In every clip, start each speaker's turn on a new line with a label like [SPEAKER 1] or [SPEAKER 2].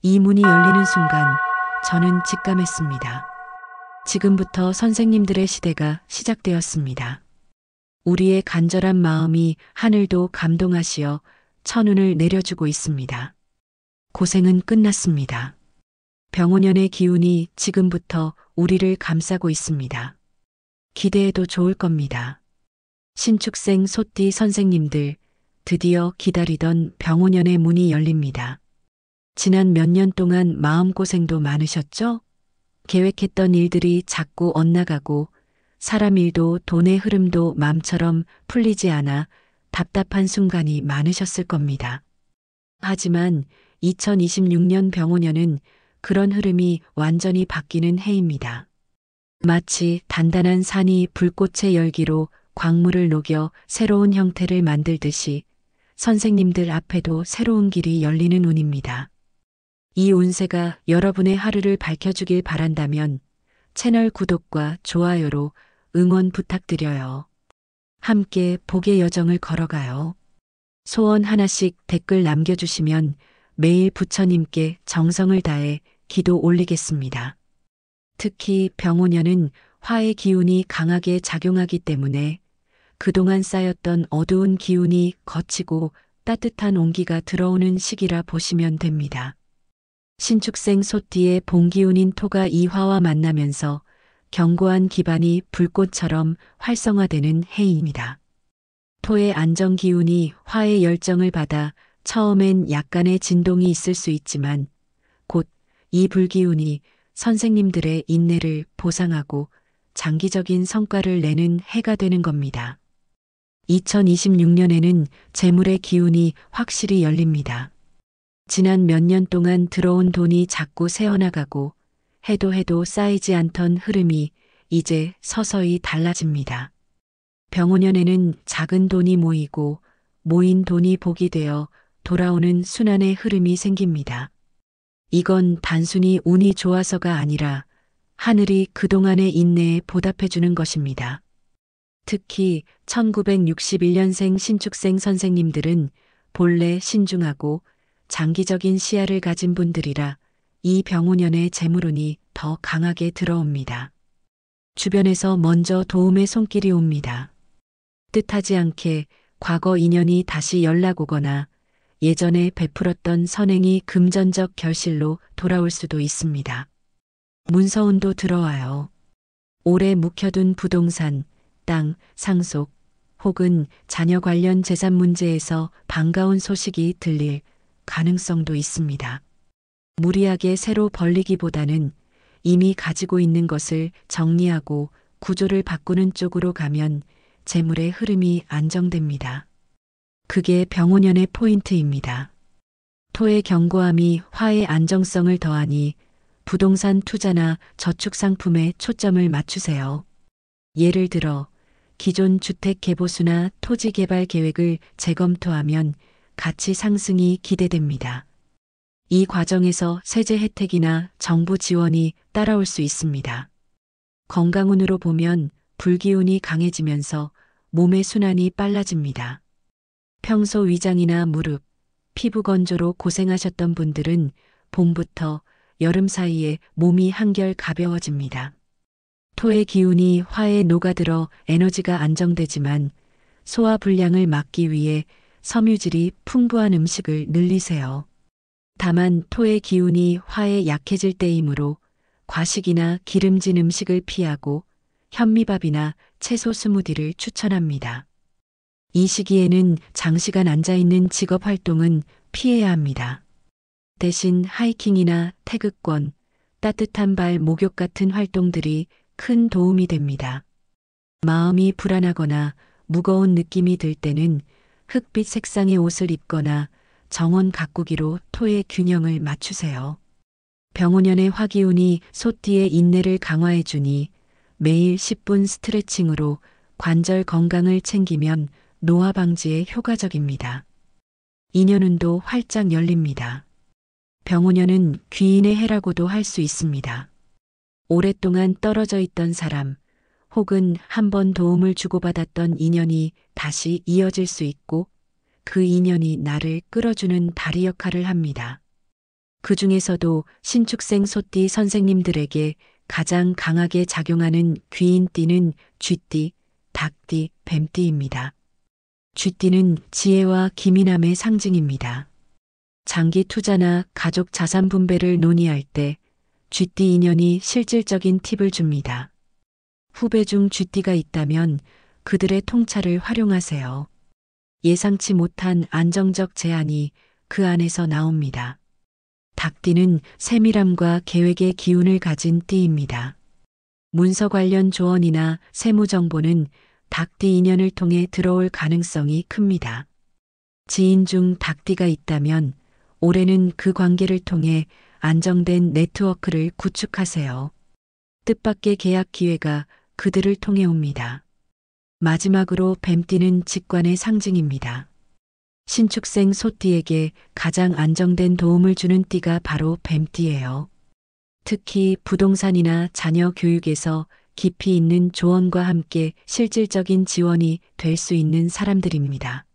[SPEAKER 1] 이 문이 열리는 순간 저는 직감했습니다. 지금부터 선생님들의 시대가 시작되었습니다. 우리의 간절한 마음이 하늘도 감동하시어 천운을 내려주고 있습니다. 고생은 끝났습니다. 병원연의 기운이 지금부터 우리를 감싸고 있습니다. 기대해도 좋을 겁니다. 신축생 소띠 선생님들, 드디어 기다리던 병원연의 문이 열립니다. 지난 몇 년 동안 마음고생도 많으셨죠? 계획했던 일들이 자꾸 엇나가고 사람 일도 돈의 흐름도 마음처럼 풀리지 않아 답답한 순간이 많으셨을 겁니다. 하지만 2026년 병원연은 그런 흐름이 완전히 바뀌는 해입니다. 마치 단단한 산이 불꽃의 열기로 광물을 녹여 새로운 형태를 만들듯이 선생님들 앞에도 새로운 길이 열리는 운입니다. 이 운세가 여러분의 하루를 밝혀주길 바란다면 채널 구독과 좋아요로 응원 부탁드려요. 함께 복의 여정을 걸어가요. 소원 하나씩 댓글 남겨주시면 매일 부처님께 정성을 다해 기도 올리겠습니다. 특히 병오년은 화의 기운이 강하게 작용하기 때문에 그동안 쌓였던 어두운 기운이 걷히고 따뜻한 온기가 들어오는 시기라 보시면 됩니다. 신축생 소띠의 본기운인 토가 이 화와 만나면서 견고한 기반이 불꽃처럼 활성화되는 해입니다. 토의 안정 기운이 화의 열정을 받아 처음엔 약간의 진동이 있을 수 있지만 곧 이 불기운이 선생님들의 인내를 보상하고 장기적인 성과를 내는 해가 되는 겁니다. 2026년에는 재물의 기운이 확실히 열립니다. 지난 몇 년 동안 들어온 돈이 자꾸 새어나가고 해도 쌓이지 않던 흐름이 이제 서서히 달라집니다. 병오년에는 작은 돈이 모이고 모인 돈이 복이 되어 돌아오는 순환의 흐름이 생깁니다. 이건 단순히 운이 좋아서가 아니라 하늘이 그동안의 인내에 보답해주는 것입니다. 특히 1961년생 신축생 선생님들은 본래 신중하고 장기적인 시야를 가진 분들이라 이 병오년의 재물운이 더 강하게 들어옵니다. 주변에서 먼저 도움의 손길이 옵니다. 뜻하지 않게 과거 인연이 다시 연락 오거나 예전에 베풀었던 선행이 금전적 결실로 돌아올 수도 있습니다. 문서운도 들어와요. 오래 묵혀둔 부동산, 땅, 상속, 혹은 자녀 관련 재산 문제에서 반가운 소식이 들릴 가능성도 있습니다. 무리하게 새로 벌리기보다는 이미 가지고 있는 것을 정리하고 구조를 바꾸는 쪽으로 가면 재물의 흐름이 안정됩니다. 그게 병오년의 포인트입니다. 토의 견고함이 화의 안정성을 더하니 부동산 투자나 저축 상품에 초점을 맞추세요. 예를 들어 기존 주택 개보수나 토지 개발 계획을 재검토하면 가치 상승이 기대됩니다. 이 과정에서 세제 혜택이나 정부 지원이 따라올 수 있습니다. 건강운으로 보면 불기운이 강해지면서 몸의 순환이 빨라집니다. 평소 위장이나 무릎, 피부 건조로 고생하셨던 분들은 봄부터 여름 사이에 몸이 한결 가벼워집니다. 토의 기운이 화에 녹아들어 에너지가 안정되지만 소화 불량을 막기 위해 섬유질이 풍부한 음식을 늘리세요. 다만 토의 기운이 화에 약해질 때이므로 과식이나 기름진 음식을 피하고 현미밥이나 채소 스무디를 추천합니다. 이 시기에는 장시간 앉아있는 직업 활동은 피해야 합니다. 대신 하이킹이나 태극권, 따뜻한 발 목욕 같은 활동들이 큰 도움이 됩니다. 마음이 불안하거나 무거운 느낌이 들 때는 흑빛 색상의 옷을 입거나 정원 가꾸기로 토의 균형을 맞추세요. 병오년의 화기운이 소띠의 인내를 강화해주니 매일 10분 스트레칭으로 관절 건강을 챙기면 노화 방지에 효과적입니다. 인연운도 활짝 열립니다. 병오년은 귀인의 해라고도 할 수 있습니다. 오랫동안 떨어져 있던 사람 혹은 한 번 도움을 주고받았던 인연이 다시 이어질 수 있고 그 인연이 나를 끌어주는 다리 역할을 합니다. 그 중에서도 신축생 소띠 선생님들에게 가장 강하게 작용하는 귀인띠는 쥐띠, 닭띠, 뱀띠입니다. 쥐띠는 지혜와 기민함의 상징입니다. 장기 투자나 가족 자산 분배를 논의할 때 쥐띠 인연이 실질적인 팁을 줍니다. 후배 중 쥐띠가 있다면 그들의 통찰을 활용하세요. 예상치 못한 안정적 제안이 그 안에서 나옵니다. 닭띠는 세밀함과 계획의 기운을 가진 띠입니다. 문서 관련 조언이나 세무 정보는 닭띠 인연을 통해 들어올 가능성이 큽니다. 지인 중 닭띠가 있다면 올해는 그 관계를 통해 안정된 네트워크를 구축하세요. 뜻밖의 계약 기회가 그들을 통해 옵니다. 마지막으로 뱀띠는 직관의 상징입니다. 신축생 소띠에게 가장 안정된 도움을 주는 띠가 바로 뱀띠예요. 특히 부동산이나 자녀 교육에서 깊이 있는 조언과 함께 실질적인 지원이 될 수 있는 사람들입니다.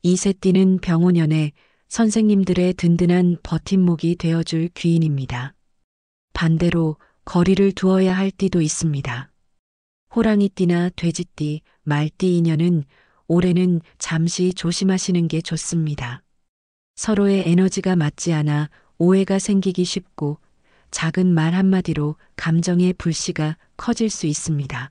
[SPEAKER 1] 이 세 띠는 병오년에 선생님들의 든든한 버팀목이 되어줄 귀인입니다. 반대로 거리를 두어야 할 띠도 있습니다. 호랑이띠나 돼지띠, 말띠 인연은 올해는 잠시 조심하시는 게 좋습니다. 서로의 에너지가 맞지 않아 오해가 생기기 쉽고 작은 말 한마디로 감정의 불씨가 커질 수 있습니다.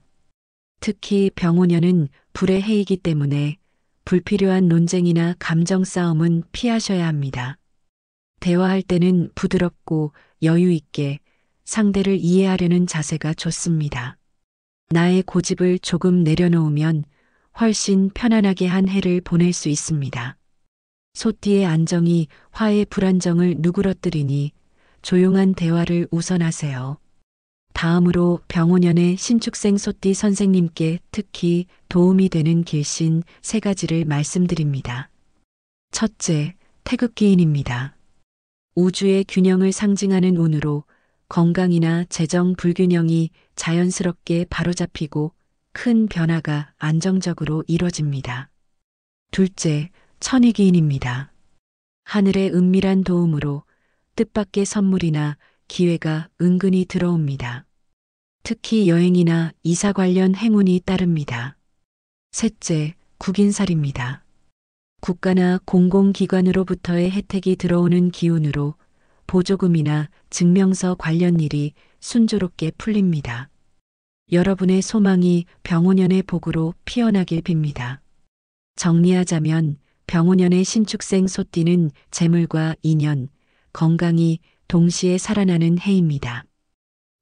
[SPEAKER 1] 특히 병오년은 불의 해이기 때문에 불필요한 논쟁이나 감정 싸움은 피하셔야 합니다. 대화할 때는 부드럽고 여유 있게 상대를 이해하려는 자세가 좋습니다. 나의 고집을 조금 내려놓으면 훨씬 편안하게 한 해를 보낼 수 있습니다. 소띠의 안정이 화의 불안정을 누그러뜨리니 조용한 대화를 우선하세요. 다음으로 병오년의 신축생 소띠 선생님께 특히 도움이 되는 길신 3가지를 말씀드립니다. 첫째, 태극기인입니다. 우주의 균형을 상징하는 운으로 건강이나 재정 불균형이 자연스럽게 바로잡히고 큰 변화가 안정적으로 이뤄집니다. 둘째, 천이기인입니다. 하늘의 은밀한 도움으로 뜻밖의 선물이나 기회가 은근히 들어옵니다. 특히 여행이나 이사 관련 행운이 따릅니다. 셋째, 국인살입니다. 국가나 공공기관으로부터의 혜택이 들어오는 기운으로 보조금이나 증명서 관련 일이 순조롭게 풀립니다. 여러분의 소망이 병오년의 복으로 피어나길 빕니다. 정리하자면 병오년의 신축생 소띠는 재물과 인연, 건강이 동시에 살아나는 해입니다.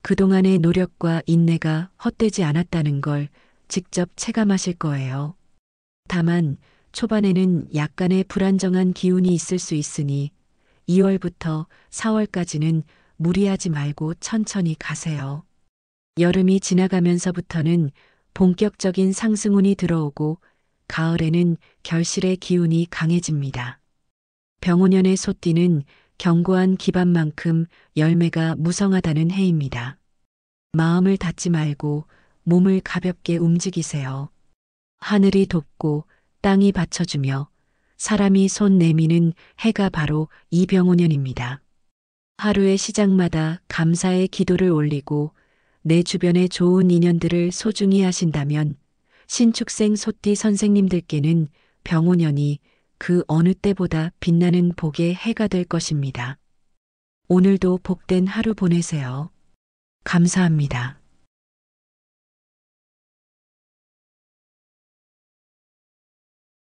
[SPEAKER 1] 그동안의 노력과 인내가 헛되지 않았다는 걸 직접 체감하실 거예요. 다만 초반에는 약간의 불안정한 기운이 있을 수 있으니 2월부터 4월까지는 무리하지 말고 천천히 가세요. 여름이 지나가면서부터는 본격적인 상승운이 들어오고 가을에는 결실의 기운이 강해집니다. 병오년의 소띠는 견고한 기반만큼 열매가 무성하다는 해입니다. 마음을 닫지 말고 몸을 가볍게 움직이세요. 하늘이 돕고 땅이 받쳐주며 사람이 손 내미는 해가 바로 이 병오년입니다. 하루의 시작마다 감사의 기도를 올리고 내 주변의 좋은 인연들을 소중히 하신다면 신축생 소띠 선생님들께는 병오년이 그 어느 때보다 빛나는 복의 해가 될 것입니다. 오늘도 복된 하루 보내세요. 감사합니다.